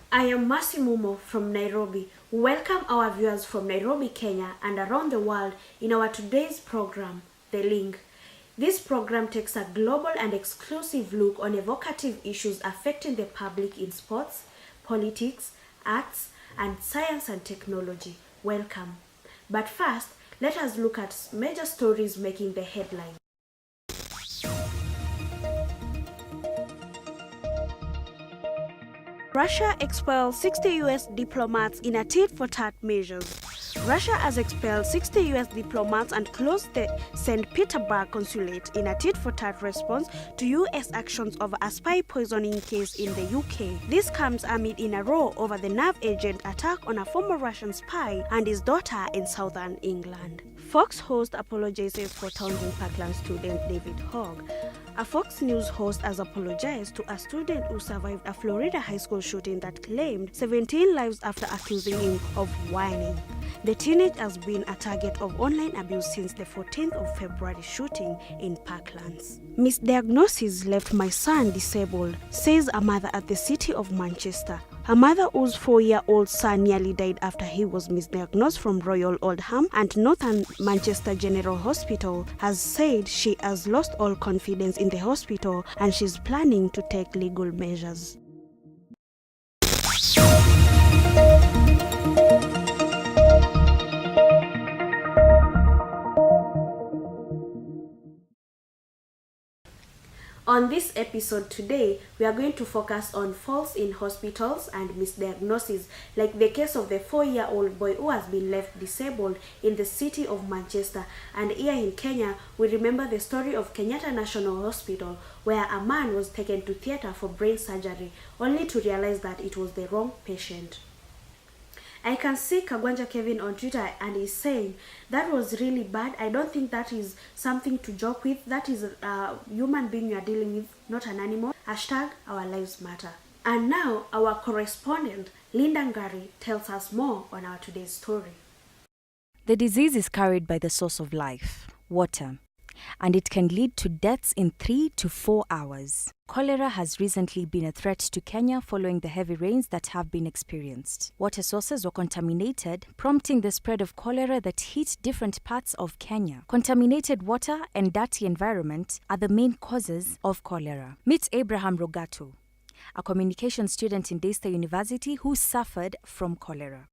I am Masimumo from Nairobi. We welcome our viewers from Nairobi, Kenya and around the world in our today's program, The Link. This program takes a global and exclusive look on evocative issues affecting the public in sports, politics, arts, and science and technology. Welcome. But first, let us look at major stories making the headline. Russia expels 60 US diplomats in a tit-for-tat measures. Russia has expelled 60 US diplomats and closed the St. Petersburg consulate in a tit-for-tat response to US actions over a spy poisoning case in the UK. This comes amid in a row over the nerve agent attack on a former Russian spy and his daughter in southern England. Fox host apologizes for taunting Parkland student David Hogg. A Fox News host has apologized to a student who survived a Florida high school shooting that claimed 17 lives after accusing him of whining. The teenager has been a target of online abuse since the 14th of February shooting in Parklands. Misdiagnosis left my son disabled, says a mother at the city of Manchester. Her mother, whose 4-year-old son nearly died after he was misdiagnosed from Royal Oldham and Northern Manchester General Hospital, has said she has lost all confidence in the hospital and she's planning to take legal measures. On this episode today, we are going to focus on falls in hospitals and misdiagnosis, like the case of the 4-year-old boy who has been left disabled in the city of Manchester. And here in Kenya, we remember the story of Kenyatta National Hospital, where a man was taken to theatre for brain surgery, only to realize that it was the wrong patient. I can see Kagwanja Kevin on Twitter and he's saying, that was really bad. I don't think that is something to joke with. That is a human being you are dealing with, not an animal. Hashtag our lives matter. And now our correspondent, Linda Ngari, tells us more on our today's story. The disease is carried by the source of life, water, and it can lead to deaths in 3 to 4 hours. Cholera has recently been a threat to Kenya following the heavy rains that have been experienced. Water sources were contaminated, prompting the spread of cholera that hit different parts of Kenya. Contaminated water and dirty environment are the main causes of cholera. Meet Abraham Rogato, a communication student in Daystar University who suffered from cholera.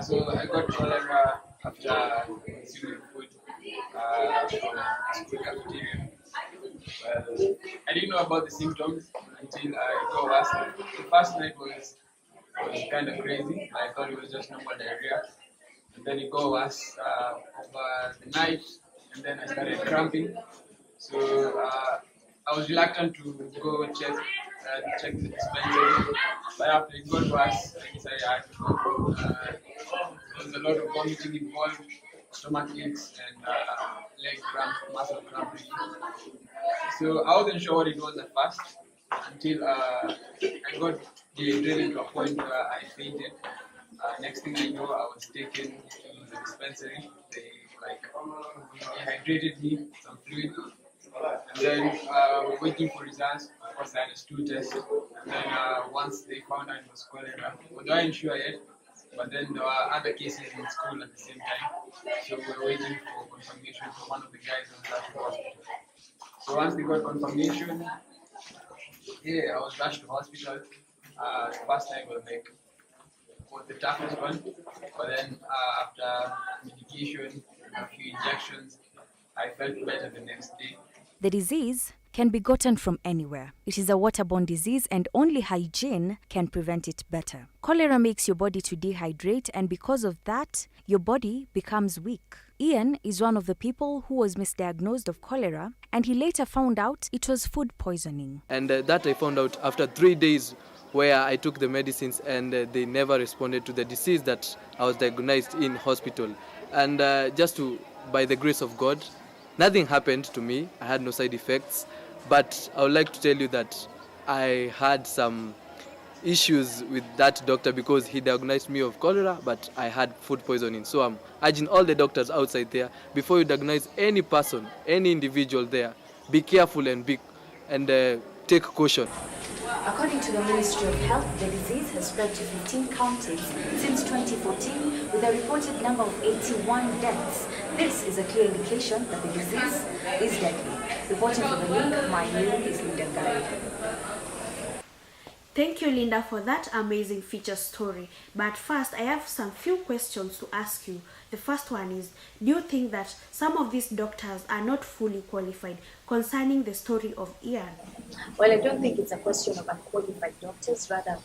So I got cholera after consuming food from school cafeteria. Well, I didn't know about the symptoms until I got worse. The first night was kind of crazy. I thought it was just normal diarrhea. And then it got worse over the night, and then I started cramping. So I was reluctant to go check the dispensary. But after it got worse, I decided I had to go. There was a lot of vomiting involved, stomach aches, and leg cramp, muscle cramping. So I wasn't sure what it was at first until I got dehydrated to a point where I fainted. Next thing I know, I was taken to the dispensary. They dehydrated me, some fluid, and then waiting for results. Of course, I had a stool test. And then once they found out it was cholera, although I wasn't sure yet, but then there were other cases in school at the same time. So we were waiting for confirmation from one of the guys on that hospital. So once they got confirmation, I was rushed to hospital. The first time was the toughest one, but then after medication and a few injections, I felt better the next day. The disease can be gotten from anywhere. It is a waterborne disease and only hygiene can prevent it better. Cholera makes your body to dehydrate, and because of that, your body becomes weak. Ian is one of the people who was misdiagnosed of cholera, and he later found out it was food poisoning. And that I found out after 3 days where I took the medicines and they never responded to the disease that I was diagnosed in hospital. And by the grace of God, nothing happened to me. I had no side effects. But I would like to tell you that I had some issues with that doctor because he diagnosed me of cholera, but I had food poisoning. So I'm urging all the doctors outside there, before you diagnose any person, any individual there, be careful and take caution. According to the Ministry of Health, the disease has spread to 15 counties since 2014 with a reported number of 81 deaths. This is a clear indication that the disease is deadly. Reporting for the link, my name is Linda Garay. Thank you, Linda, for that amazing feature story. But first, I have some few questions to ask you. The first one is, do you think that some of these doctors are not fully qualified concerning the story of Ian? Well, I don't think it's a question of unqualified doctors, rather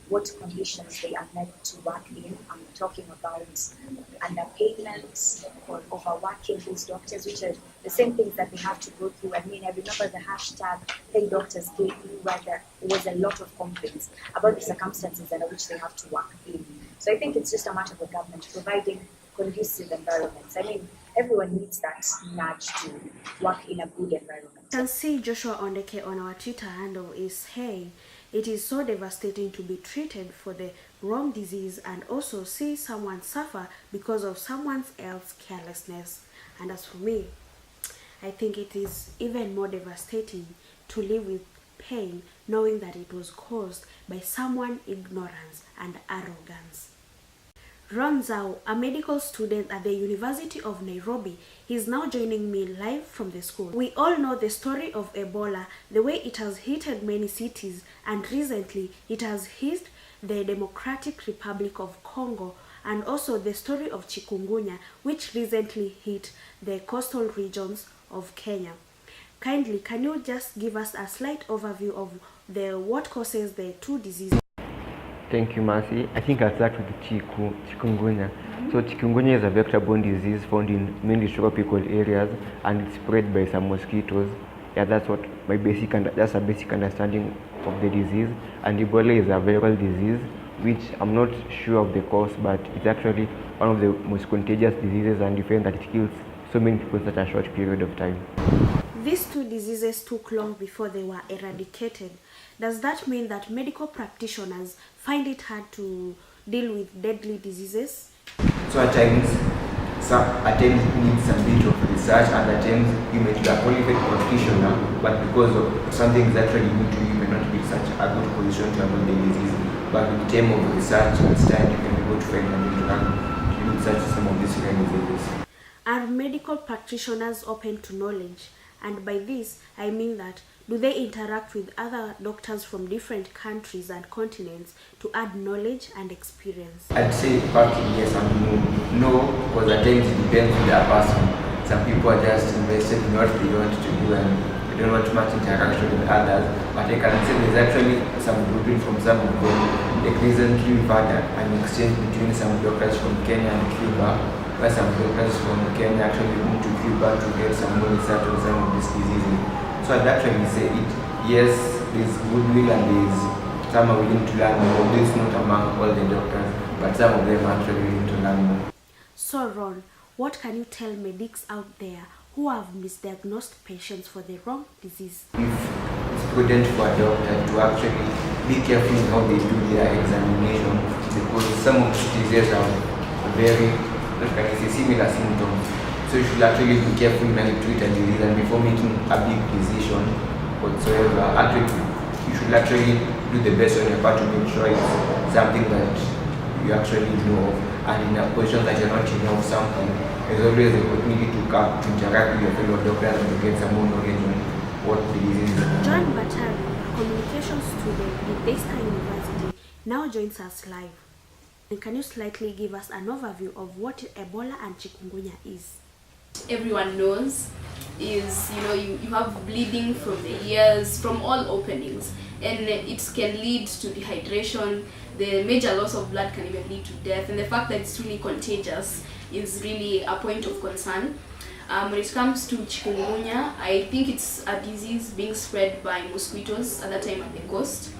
what conditions they are meant to work in. I'm talking about underpayments or overworking these doctors, which are the same things that they have to go through. I mean, I remember the hashtag Pay Doctors KE, where there was a lot of complaints about the circumstances under which they have to work in. So I think it's just a matter of the government providing conducive environments. I mean, everyone needs that nudge to work in a good environment. You can see Joshua Ondeke on our Twitter handle is saying, it is so devastating to be treated for the wrong disease and also see someone suffer because of someone else's carelessness. And as for me, I think it is even more devastating to live with pain knowing that it was caused by someone's ignorance and arrogance. Ron Zhao, a medical student at the University of Nairobi, is now joining me live from the school. We all know the story of Ebola, the way it has hit many cities, and recently it has hit the Democratic Republic of Congo, and also the story of chikungunya, which recently hit the coastal regions of Kenya. Kindly, can you just give us a slight overview of what causes the two diseases? Thank you, Mercy. I think I'll start with chikungunya. So chikungunya is a vector-borne disease found in mainly tropical areas, and it's spread by some mosquitoes. Yeah, that's what that's a basic understanding of the disease. And Ebola is a viral disease, which I'm not sure of the cause, but it's actually one of the most contagious diseases, and you find that it kills so many people in such a short period of time. These two diseases took long before they were eradicated. Does that mean that medical practitioners find it hard to deal with deadly diseases? So at times it needs a bit of research, and at times you may be a qualified practitioner, but because of something is actually new to you, you may not be in such a good position to handle the disease. But with the time of research and study, you can be able to find a way to research some of these rare diseases. Are medical practitioners open to knowledge? And by this, I mean that do they interact with other doctors from different countries and continents to add knowledge and experience? I'd say partly yes and no, because at times it depends on the person. Some people are just invested in what they want to do and they don't want much interaction with others. But I can say there's actually some grouping from some of them. Like recently we've had an exchange between some doctors from Kenya and Cuba, where some doctors from Kenya actually went to Cuba to get some more research on some of these diseases. So I'd actually say it, yes, there's goodwill and there's some are willing to learn more. This is not among all the doctors, but some of them are actually willing to learn more. So Ron, what can you tell medics out there who have misdiagnosed patients for the wrong disease? If it's prudent for a doctor to actually be careful in how they do their examination, because some of the diseases are very, similar symptoms. So you should actually be careful when you treat a disease, and before making a big decision whatsoever, actually you should actually do the best on your part to make sure it's something that you actually know of, and in a position that you're not know of something, there's always the opportunity to come to interact with your fellow doctors and to get some more knowledge on what the disease is. John Batari, a communications student at Daystar University, now joins us live. And can you slightly give us an overview of what Ebola and chikungunya is? Everyone knows is you have bleeding from the ears, from all openings, and it can lead to dehydration. The major loss of blood can even lead to death, and the fact that it's really contagious is really a point of concern. When it comes to chikungunya, I think it's a disease being spread by mosquitoes at that time at the coast.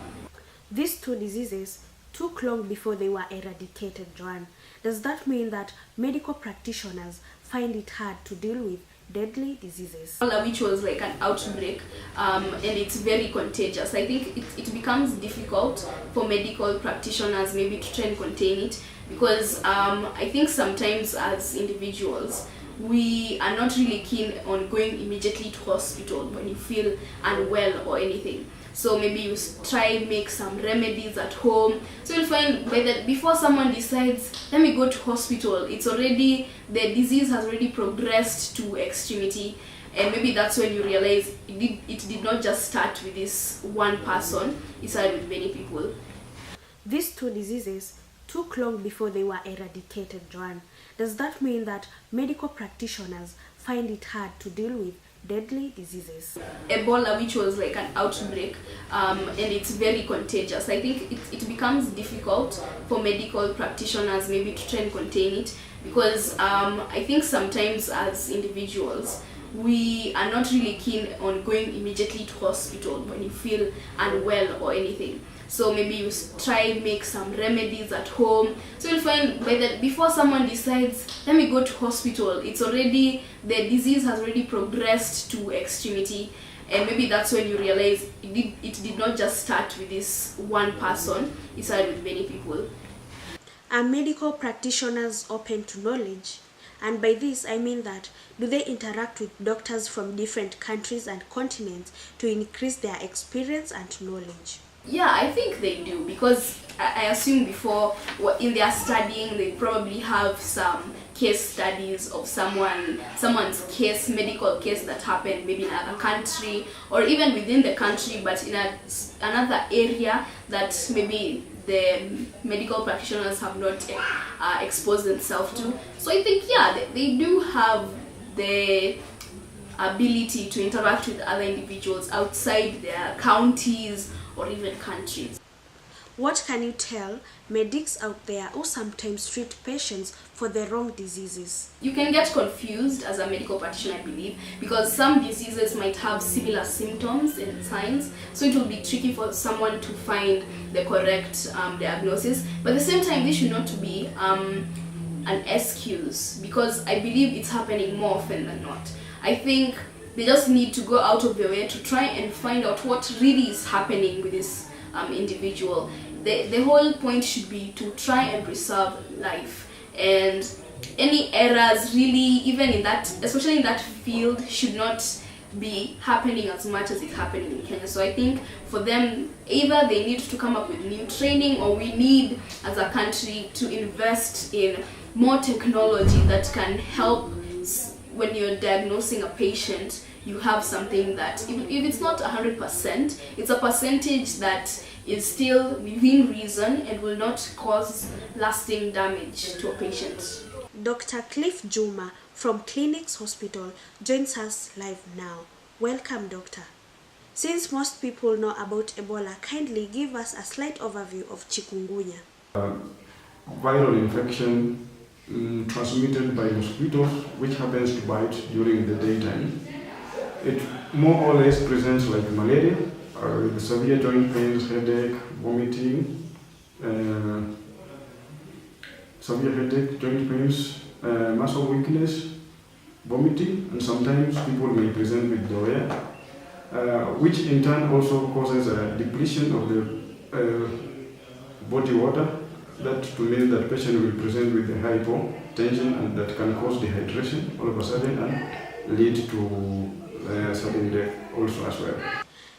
These two diseases took long before they were eradicated, Joanne. Does that mean that medical practitioners find it hard to deal with deadly diseases? Which was like an outbreak, and it's very contagious. I think it becomes difficult for medical practitioners maybe to try and contain it, because I think sometimes as individuals we are not really keen on going immediately to hospital when you feel unwell or anything. So maybe you try make some remedies at home. So you'll find by that before someone decides, let me go to hospital, it's already, the disease has already progressed to extremity. And maybe that's when you realize it did not just start with this one person, it started with many people. These two diseases took long before they were eradicated, Joanne. Does that mean that medical practitioners find it hard to deal with deadly diseases? Ebola, which was like an outbreak, and it's very contagious. I think it becomes difficult for medical practitioners maybe to try and contain it, because I think sometimes as individuals, we are not really keen on going immediately to hospital when you feel unwell or anything. So maybe you try make some remedies at home. So you'll find by that before someone decides, let me go to hospital, it's already, the disease has already progressed to extremity. And maybe that's when you realize it did not just start with this one person, it started with many people. Are medical practitioners open to knowledge? And by this, I mean that, do they interact with doctors from different countries and continents to increase their experience and knowledge? Yeah, I think they do, because I assume before, in their studying, they probably have some case studies of someone's case, medical case that happened maybe in another country, or even within the country, but in another area that maybe the medical practitioners have not exposed themselves to. So I think, yeah, they do have the ability to interact with other individuals outside their counties or even countries. What can you tell medics out there who sometimes treat patients for the wrong diseases? You can get confused as a medical practitioner, I believe, because some diseases might have similar symptoms and signs, so it will be tricky for someone to find the correct diagnosis. But at the same time, this should not be an excuse, because I believe it's happening more often than not. I think they just need to go out of their way to try and find out what really is happening with this individual. The whole point should be to try and preserve life, and any errors really, even in that, especially in that field, should not be happening as much as it's happening in Kenya. So I think for them, either they need to come up with new training, or we need as a country to invest in more technology that can help when you're diagnosing a patient. You have something that, if it's not 100%, it's a percentage that is still within reason and will not cause lasting damage to a patient. Dr. Cliff Juma from Clinics Hospital joins us live now. Welcome, doctor. Since most people know about Ebola, kindly give us a slight overview of chikungunya. Viral infection transmitted by mosquitoes, which happens to bite during the daytime. It more or less presents like malaria, with severe joint pains, headache, vomiting, severe headache, joint pains, muscle weakness, vomiting, and sometimes people may present with diarrhea, which in turn also causes a depletion of the body water. That to mean that patient will present with a hypotension, and that can cause dehydration all of a sudden and lead to sudden death also as well.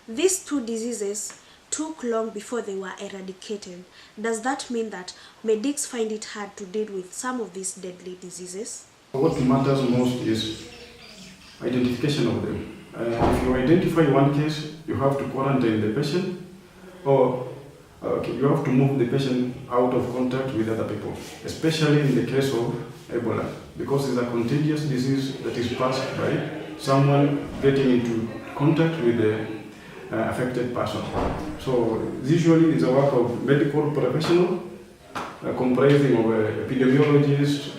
These two diseases took long before they were eradicated. Does that mean that medics find it hard to deal with some of these deadly diseases? What matters most is identification of them. If you identify one case, you have to quarantine the patient, or you have to move the patient out of contact with other people, especially in the case of Ebola, because it's a contagious disease that is passed by someone getting into contact with the affected person. So usually it's a work of medical professional comprising of epidemiologists,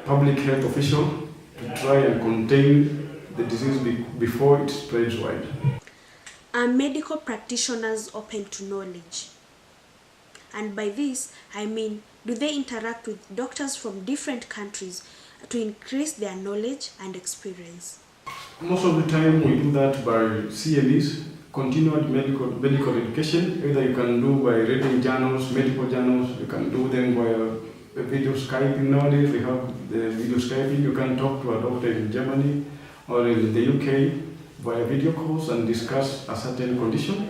public health official, to try and contain the disease before it spreads wide. Are medical practitioners open to knowledge? And by this, I mean, do they interact with doctors from different countries to increase their knowledge and experience? Most of the time we do that by CMEs, continued medical education. Either you can do by reading journals, medical journals, you can do them by video Skyping. Nowadays we have the video Skyping. You can talk to a doctor in Germany or in the UK via video calls and discuss a certain condition.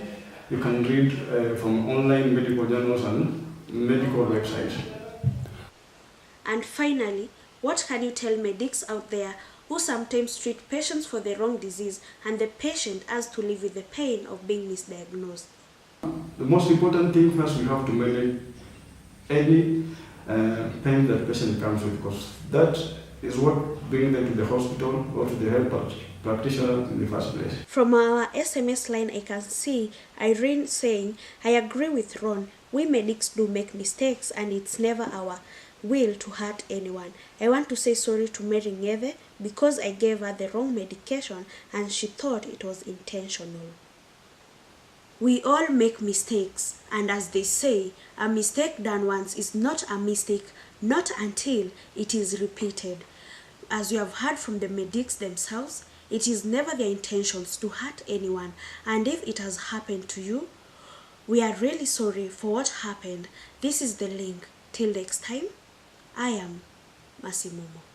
You can read from online medical journals and medical websites. And finally, what can you tell medics out there who sometimes treat patients for the wrong disease and the patient has to live with the pain of being misdiagnosed? The most important thing first, we have to manage any pain that patient comes with, because that is what brings them to the hospital or to the health practitioner in the first place. From our SMS line, I can see Irene saying, I agree with Ron. We medics do make mistakes and it's never our will to hurt anyone. I want to say sorry to Mary Ngeve because I gave her the wrong medication and she thought it was intentional. We all make mistakes, and as they say, a mistake done once is not a mistake, not until it is repeated. As you have heard from the medics themselves, it is never their intentions to hurt anyone, and if it has happened to you, we are really sorry for what happened. This is the link. Till next time, I am Masimomo.